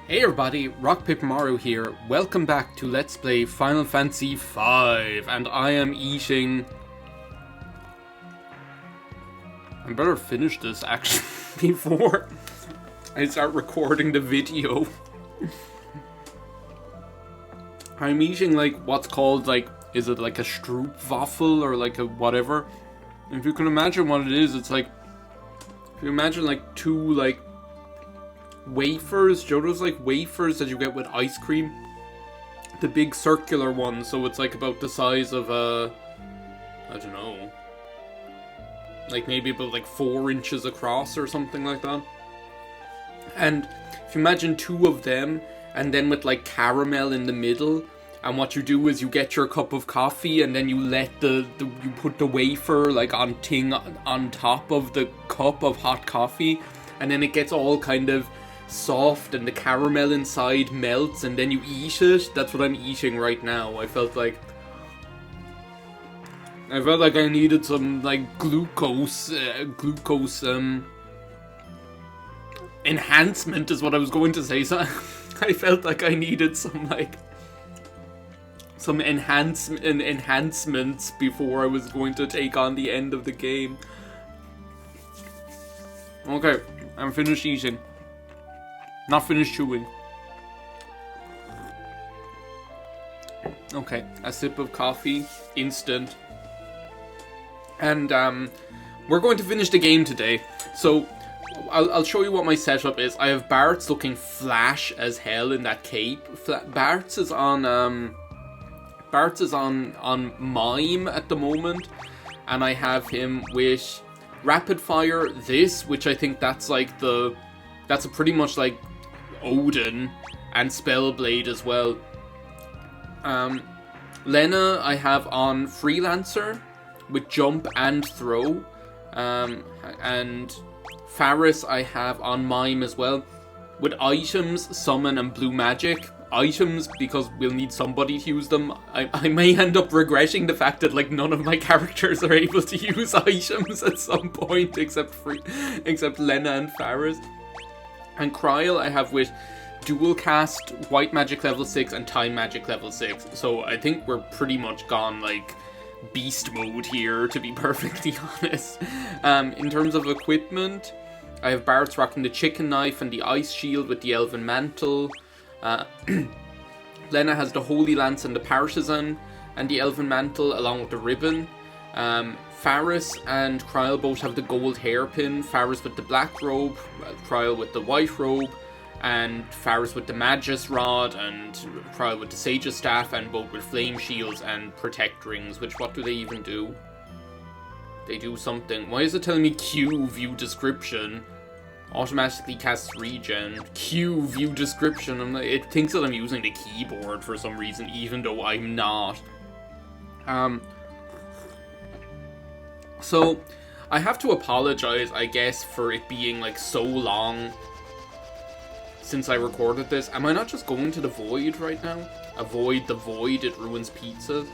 Hey everybody, RockPaperMario here. Welcome back to Let's Play Final Fantasy V, and I am eating... I better finish this actually before I start recording the video. I'm eating like what's called like, is it like a Stroopwafel or like a whatever? If you can imagine what it is, it's like, if you imagine like two like wafers, do you know those like wafers that you get with ice cream? The big circular ones, so it's like about the size of a, I don't know, like maybe about like 4 inches across or something like that. And if you imagine 2 of them, and then with like caramel in the middle, and what you do is you get your cup of coffee and then you let you put the wafer like on top of the cup of hot coffee, and then it gets all kind of soft and the caramel inside melts and then you eat it. That's what I'm eating right now. I felt like I needed some like glucose enhancement is what I was going to say. So I felt like I needed some enhancements before I was going to take on the end of the game. Okay, I'm finished eating. Not finished chewing. Okay, a sip of coffee, instant. And we're going to finish the game today. So I'll show you what my setup is. I have Bart's looking flash as hell in that cape. Bart's is on mime at the moment, and I have him with rapid fire this, which I think that's like that's a pretty much like Odin, and Spellblade as well. Lena I have on Freelancer with jump and throw, and Faris I have on mime as well with items, summon and blue magic. Items because we'll need somebody to use them. I may end up regretting the fact that like none of my characters are able to use items at some point except Lena and Faris. And Kryl I have with dual cast, white magic level 6 and time magic level 6. So I think we're pretty much gone like beast mode here, to be perfectly honest. In terms of equipment, I have Bart's rocking the chicken knife and the ice shield with the elven mantle. Lena has the holy lance and the partisan and the elven mantle along with the ribbon. Faris and Kryl both have the gold hairpin. Faris with the black robe, Kryl with the white robe, and Faris with the Magus rod, and Kryl with the Sage's staff, and both with flame shields and protect rings, which what do they even do? They do something. Why is it telling me Q view description? Automatically casts regen. Q view description. It thinks that I'm using the keyboard for some reason, even though I'm not. So, I have to apologize, I guess, for it being, like, so long since I recorded this. Am I not just going to the void right now? Avoid the void, it ruins pizza.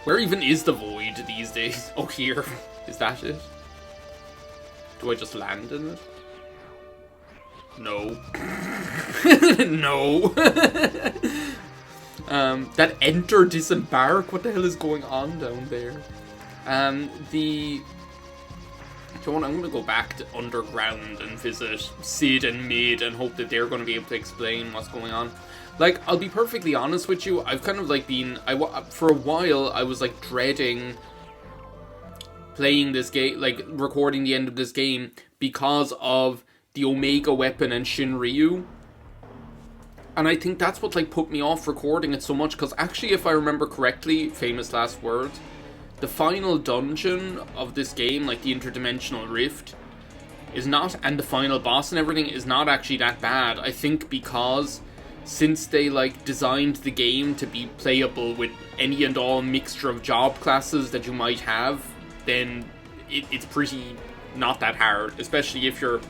Where even is the void these days? Oh, here. Is that it? Do I just land in it? No. No. That enter disembark? What the hell is going on down there? I'm going to go back to underground and visit Sid and Mid and hope that they're going to be able to explain what's going on. Like, I'll be perfectly honest with you, I've kind of like been, for a while I was like dreading playing this game, like recording the end of this game because of the Omega weapon and Shinryu. And I think that's what like put me off recording it so much, because actually if I remember correctly, famous last words, the final dungeon of this game, like the interdimensional rift, is not, and the final boss and everything is not actually that bad. I think because since they like designed the game to be playable with any and all mixture of job classes that you might have, then it's pretty not that hard, especially if you're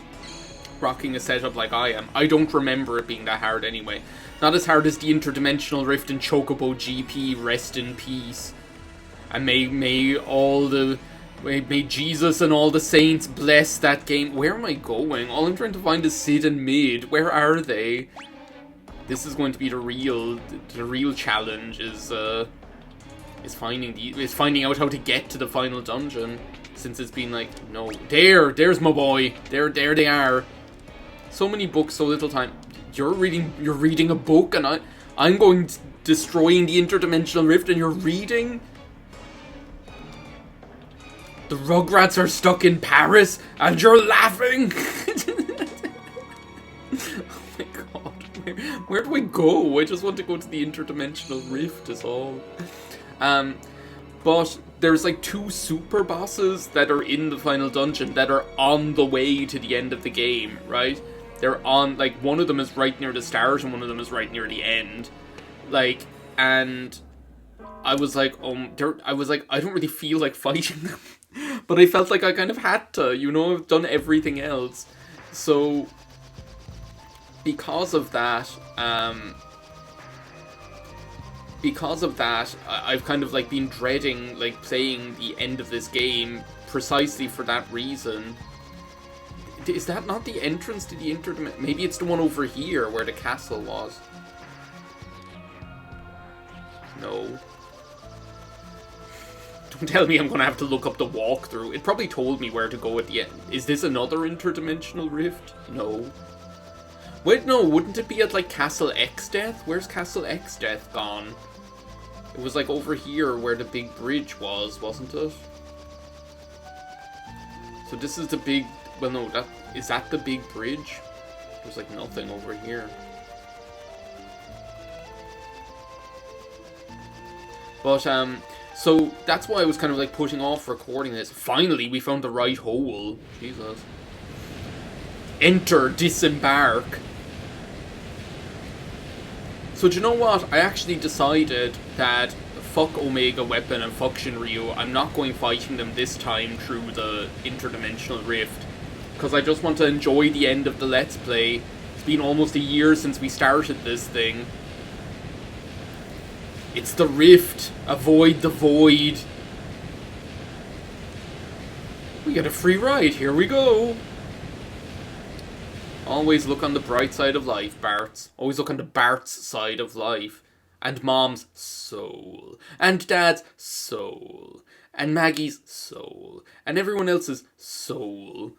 rocking a setup like I am. I don't remember it being that hard anyway. Not as hard as the interdimensional rift and Chocobo GP, rest in peace. And may all the May Jesus and all the saints bless that game. Where am I going? All I'm trying to find is Sid and Mid. Where are they? This is going to be the real challenge. Is finding out how to get to the final dungeon. Since it's been like, no, there's my boy. There they are. So many books, so little time. You're reading a book, and I'm going destroying the interdimensional rift, and you're reading. The Rugrats are stuck in Paris, and you're laughing. Oh my god, where do I go? I just want to go to the interdimensional rift. Is all. But there's like 2 super bosses that are in the final dungeon that are on the way to the end of the game, right? They're on, like, one of them is right near the start and one of them is right near the end. Like, and I was like, I don't really feel like fighting them. But I felt like I kind of had to, you know, I've done everything else. So, because of that, I've kind of, like, been dreading, like, playing the end of this game precisely for that reason. Is that not the entrance to the interdimension? Maybe it's the one over here where the castle was. No. Don't tell me I'm gonna have to look up the walkthrough. It probably told me where to go at the end. Is this another interdimensional rift? No. Wait, no, wouldn't it be at, like, Castle X-Death? Where's Castle X-Death gone? It was, like, over here where the big bridge was, wasn't it? So this is the big... Well, no, is that the big bridge? There's, like, nothing over here. But, so that's why I was kind of, like, putting off recording this. Finally, we found the right hole. Jesus. Enter Disembark. So do you know what? I actually decided that fuck Omega Weapon and fuck Shinryu, I'm not going fighting them this time through the interdimensional rift. Because I just want to enjoy the end of the Let's Play. It's been almost a year since we started this thing. It's the rift. Avoid the void. We get a free ride. Here we go. Always look on the bright side of life, Bart's. Always look on the Bart's side of life. And Mom's soul. And Dad's soul. And Maggie's soul. And everyone else's soul.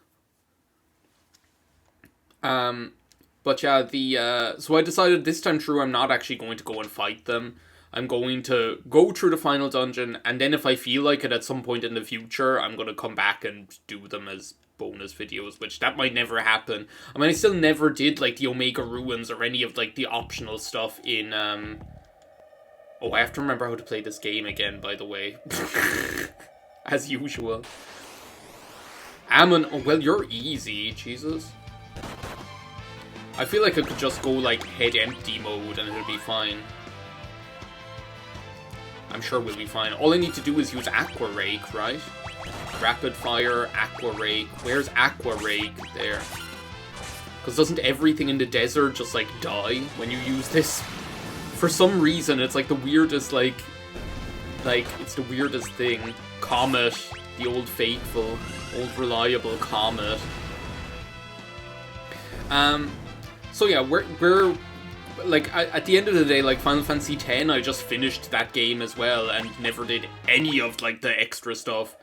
But yeah, so I decided this time through I'm not actually going to go and fight them. I'm going to go through the final dungeon, and then if I feel like it at some point in the future, I'm going to come back and do them as bonus videos, which that might never happen. I mean, I still never did, like, the Omega Ruins or any of, like, the optional stuff in, Oh, I have to remember how to play this game again, by the way. As usual. Ammon, oh, well, you're easy, Jesus. I feel like I could just go, like, head empty mode and it'll be fine. I'm sure we'll be fine. All I need to do is use Aqua Rake, right? Rapid Fire, Aqua Rake. Where's Aqua Rake? There. Because doesn't everything in the desert just, like, die when you use this? For some reason, it's, like, the weirdest, like, it's the weirdest thing. Comet. The old faithful, old reliable Comet. So yeah, we're like, at the end of the day, like, Final Fantasy X, I just finished that game as well, and never did any of, like, the extra stuff.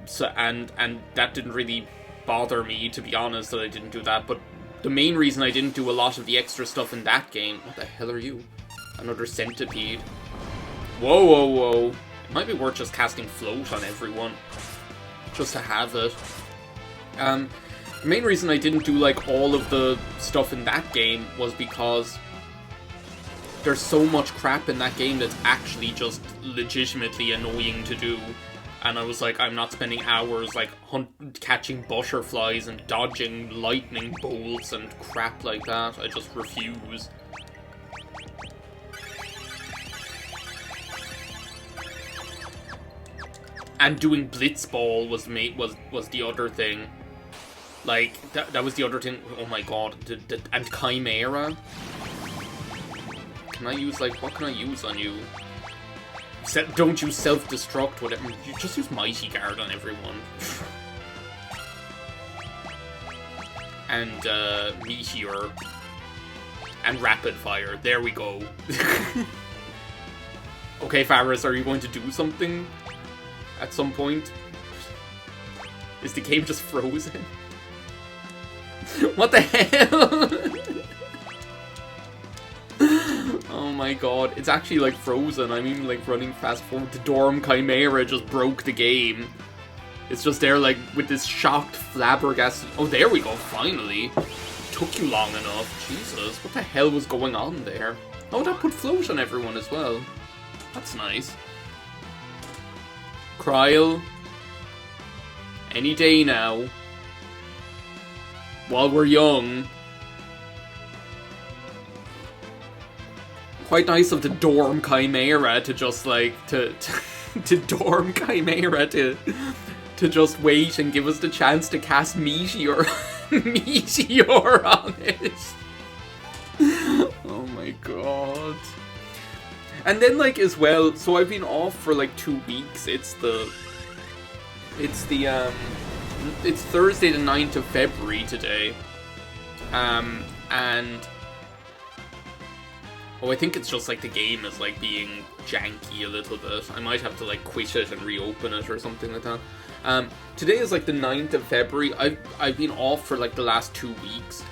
So, and that didn't really bother me, to be honest, that I didn't do that, but the main reason I didn't do a lot of the extra stuff in that game... What the hell are you? Another centipede. Whoa, whoa, whoa. It might be worth just casting Float on everyone. Just to have it. The main reason I didn't do, like, all of the stuff in that game was because there's so much crap in that game that's actually just legitimately annoying to do. And I was like, I'm not spending hours, like, catching butterflies and dodging lightning bolts and crap like that. I just refuse. And doing Blitzball was the other thing. Like, that was the other thing. Oh my god. And Chimera? Can I use, like, what can I use on you? Don't you self-destruct, whatever. You just use Mighty Guard on everyone. And, Meteor. And Rapid Fire. There we go. Okay, Faris, are you going to do something? At some point? Is the game just frozen? What the hell? Oh my god, it's actually like frozen. I'm even like running fast forward. The Dorm Chimera just broke the game. It's just there like with this shocked flabbergasted. Oh, there we go, finally. Took you long enough. Jesus, what the hell was going on there? Oh, that put float on everyone as well. That's nice. Kryl. Any day now. While we're young. Quite nice of the Dorm Chimera to just like to Dorm Chimera to just wait and give us the chance to cast Meteor Meteor on it. Oh my god. And then like as well, so I've been off for like 2 weeks. It's Thursday the 9th of February today. And oh, I think it's just like the game is like being janky a little bit. I might have to like quit it and reopen it or something like that. Today is like the 9th of February. I've been off for like the last 2 weeks.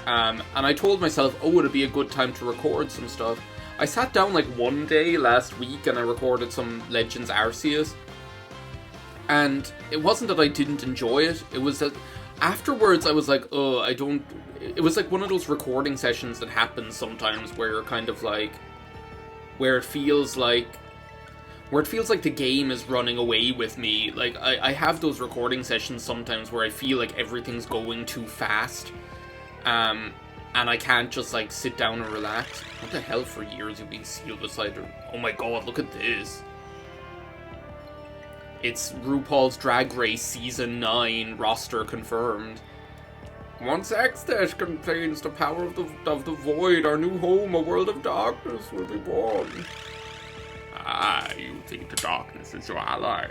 And I told myself, oh, it'd be a good time to record some stuff. I sat down like one day last week and I recorded some Legends Arceus. And it wasn't that I didn't enjoy it. It was that afterwards I was like, oh, I don't... It was like one of those recording sessions that happens sometimes where you're kind of like... Where it feels like the game is running away with me. Like, I have those recording sessions sometimes where I feel like everything's going too fast. And I can't just, like, sit down and relax. What the hell, for years you've been sealed beside her? Oh my god, look at this. It's RuPaul's Drag Race Season 9 roster confirmed. Once X-Dash contains the power of the void, our new home, a world of darkness, will be born. Ah, you think the darkness is your ally.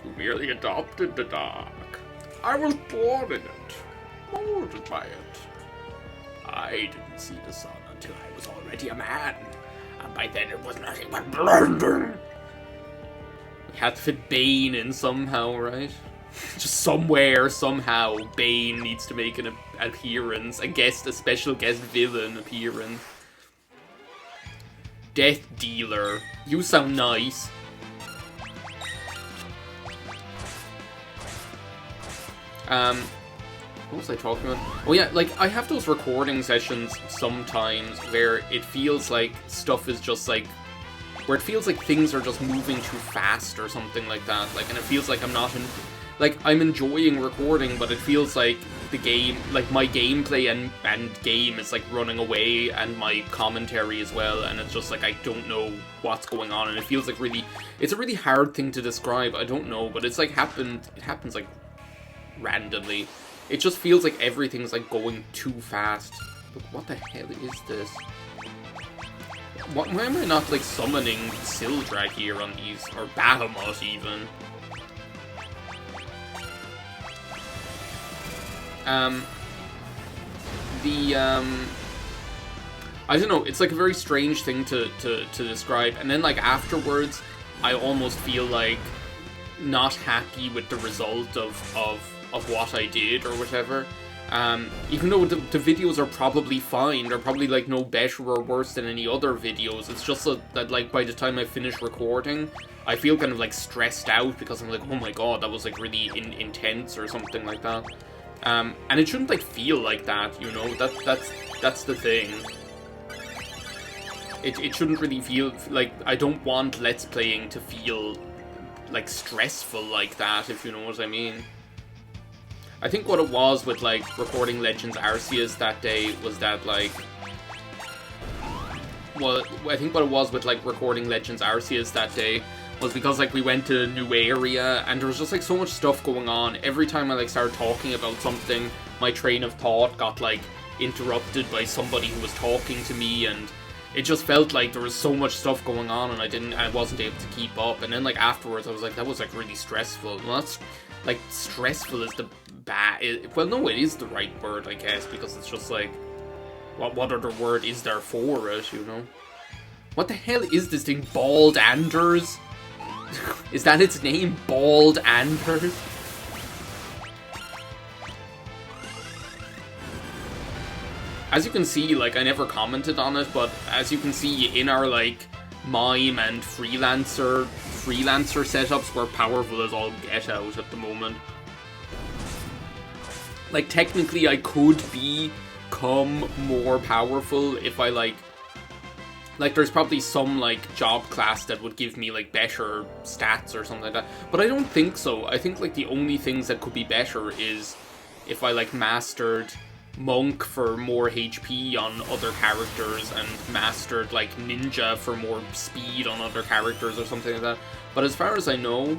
You merely adopted the dark. I was born in it, molded by it. I didn't see the sun until I was already a man, and by then it was nothing but blinding. We had to fit Bane in somehow, right? Just somewhere, somehow, Bane needs to make an appearance, a special guest villain appearance. Death Dealer. You sound nice. What was I talking about? Oh yeah, like, I have those recording sessions sometimes where it feels like stuff is just like... Where it feels like things are just moving too fast or something like that. Like, and it feels like I'm not in... Like, I'm enjoying recording, but it feels like the game, like, my gameplay and game is, like, running away, and my commentary as well, and it's just, like, I don't know what's going on, and it feels like really, it's a really hard thing to describe, I don't know, but it's, like, it happens, like, randomly. It just feels like everything's, like, going too fast. Look, what the hell is this? Why am I not, like, summoning Sildrak here on these, or Bahamut, even? I don't know, it's like a very strange thing to describe, and then like afterwards, I almost feel like not happy with the result of what I did or whatever. Even though the videos are probably fine, they're probably like no better or worse than any other videos, it's just that like by the time I finish recording, I feel kind of like stressed out because I'm like, oh my god, that was like really intense or something like that. And it shouldn't like feel like that, you know, that's the thing. It shouldn't really feel like, I don't want Let's Playing to feel like stressful like that, if you know what I mean. I think what it was with like recording Legends Arceus that day was that like, well, I think what it was with like recording Legends Arceus that day was because like we went to a new area and there was just like so much stuff going on. Every time I like started talking about something, my train of thought got like interrupted by somebody who was talking to me, and it just felt like there was so much stuff going on, and I wasn't able to keep up. And then like afterwards, I was like, that was like really stressful. Well, that's like stressful is the well, no, it is the right word, I guess, because it's just like, what other word is there for it, you know? What the hell is this thing? Bald Anders? Is that its name? Bald Anders? As you can see, like, I never commented on it, but as you can see in our, like, mime and freelancer setups, we're powerful as all get out at the moment. Like, technically I could become more powerful if I, like, there's probably some, like, job class that would give me, like, better stats or something like that. But I don't think so. I think, like, the only things that could be better is if I, like, mastered Monk for more HP on other characters and mastered, like, Ninja for more speed on other characters or something like that. But as far as I know,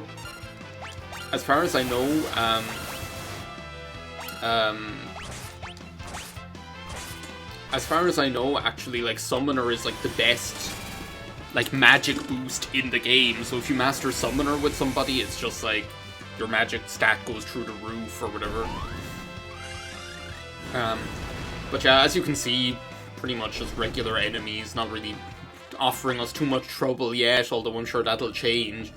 actually, like, Summoner is, like, the best, like, magic boost in the game. So if you master Summoner with somebody, it's just, like, your magic stat goes through the roof or whatever. But yeah, as you can see, pretty much just regular enemies, not really offering us too much trouble yet, although I'm sure that'll change.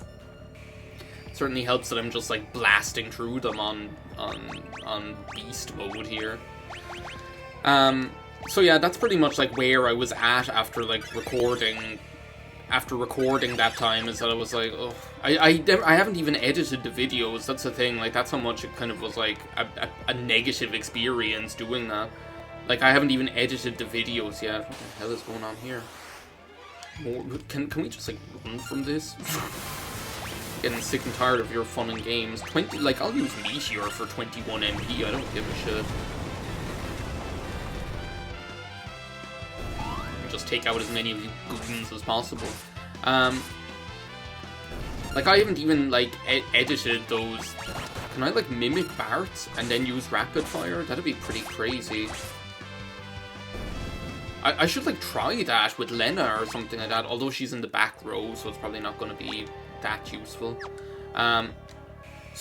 Certainly helps that I'm just, like, blasting through them on beast mode here. So yeah, that's pretty much, like, where I was at after, like, recording that time, is that I was like, oh, I haven't even edited the videos, that's the thing, like, that's how much it kind of was, like, a negative experience doing that. Like, I haven't even edited the videos yet. What the hell is going on here? Can we just, like, run from this? Getting sick and tired of your fun and games. Like, I'll use Meteor for 21 MP, I don't give a shit. Just take out as many of you goons as possible. Like, I haven't even, like, edited those. Can I, like, mimic Bart's and then use rapid fire? That'd be pretty crazy. I should, like, try that with Lena or something like that, although she's in the back row, so it's probably not going to be that useful. So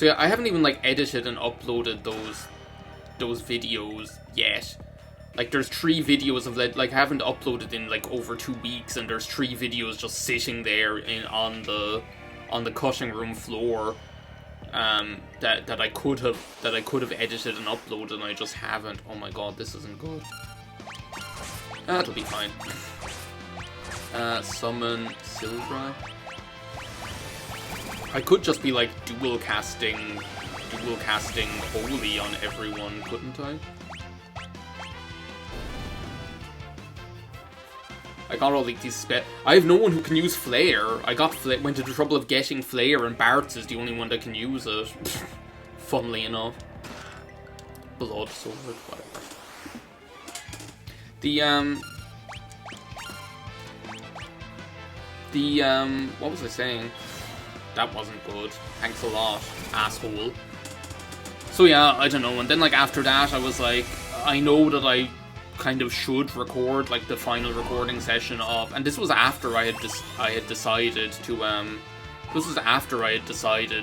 yeah, I haven't even, like, edited and uploaded those videos yet. Like, there's 3 videos of, like, I haven't uploaded in, like, over 2 weeks, and there's 3 videos just sitting there on the cutting room floor, that I could have edited and uploaded, and I just haven't. Oh my god, this isn't good. That'll be fine. Summon Sildra. I could just be, like, dual casting Holy on everyone, couldn't I? I got all, like, these I have no one who can use Flare. Went to the trouble of getting Flare, and Bart's is the only one that can use it. Funnily enough. Blood Sword, whatever. What was I saying? That wasn't good. Thanks a lot, asshole. So yeah, I don't know, and then, like, after that, I was like, I know that I kind of should record, like, the final recording session of, and this was after I had decided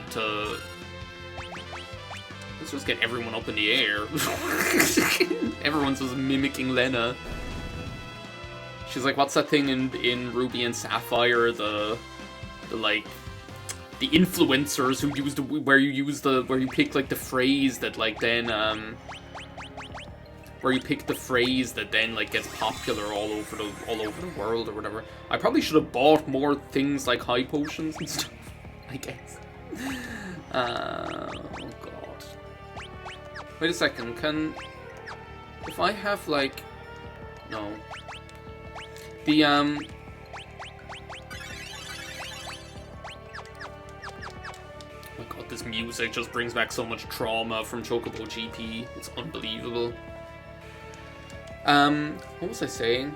to, let's just get everyone up in the air. Everyone's just mimicking Lena. She's like, what's that thing in Ruby and Sapphire, the influencers who use where you pick, like, the phrase that, like, then, where you pick the phrase that then, like, gets popular all over the world or whatever. I probably should have bought more things like high potions and stuff, I guess. Oh god. Wait a second, if I have, like, no. Oh my god, this music just brings back so much trauma from Chocobo GP. It's unbelievable. What was I saying?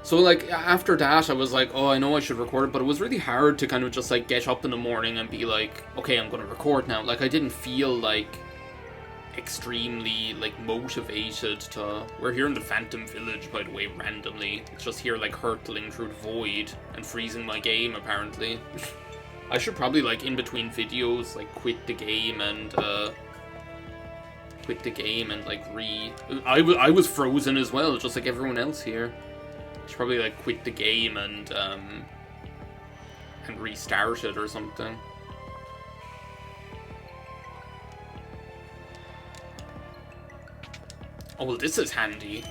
So, like, after that, I was like, oh, I know I should record it, but it was really hard to kind of just, like, get up in the morning and be like, okay, I'm gonna record now. Like, I didn't feel like extremely, like, motivated to... We're here in the Phantom Village, by the way, randomly. It's just here, like, hurtling through the void and freezing my game, apparently. I should probably, like, in between videos, like, quit the game and, like, I was frozen as well, just like everyone else here. I should probably, like, quit the game and restart it or something. Oh, well, this is handy.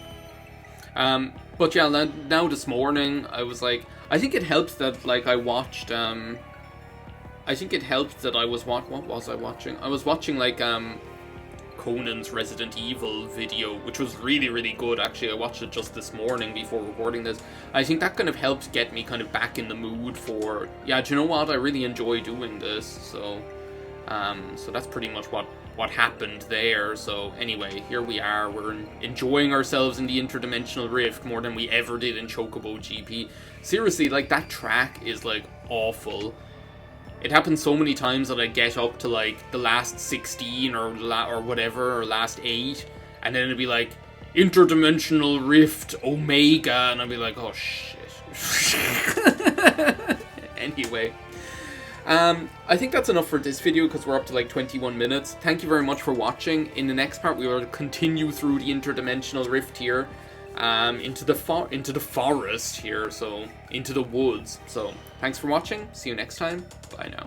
But yeah, now this morning, I was like... I think it helps that, like, I watched, I think it helped that I was... What was I watching? I was watching, like, Conan's Resident Evil video, which was really, really good, actually. I watched it just this morning before recording this. I think that kind of helped get me kind of back in the mood for... Yeah, do you know what? I really enjoy doing this, so... So that's pretty much what happened there. So anyway, here we are. We're enjoying ourselves in the interdimensional rift more than we ever did in Chocobo GP. Seriously, like, that track is, like, awful. It happens so many times that I get up to, like, the last 16 or whatever, or last 8, and then it'd be like, interdimensional rift Omega, and I'd be like, oh shit. Anyway. I think that's enough for this video because we're up to like 21 minutes. Thank you very much for watching. In the next part, we will continue through the interdimensional rift here, into the forest here, so into the woods. So thanks for watching. See you next time. Bye now.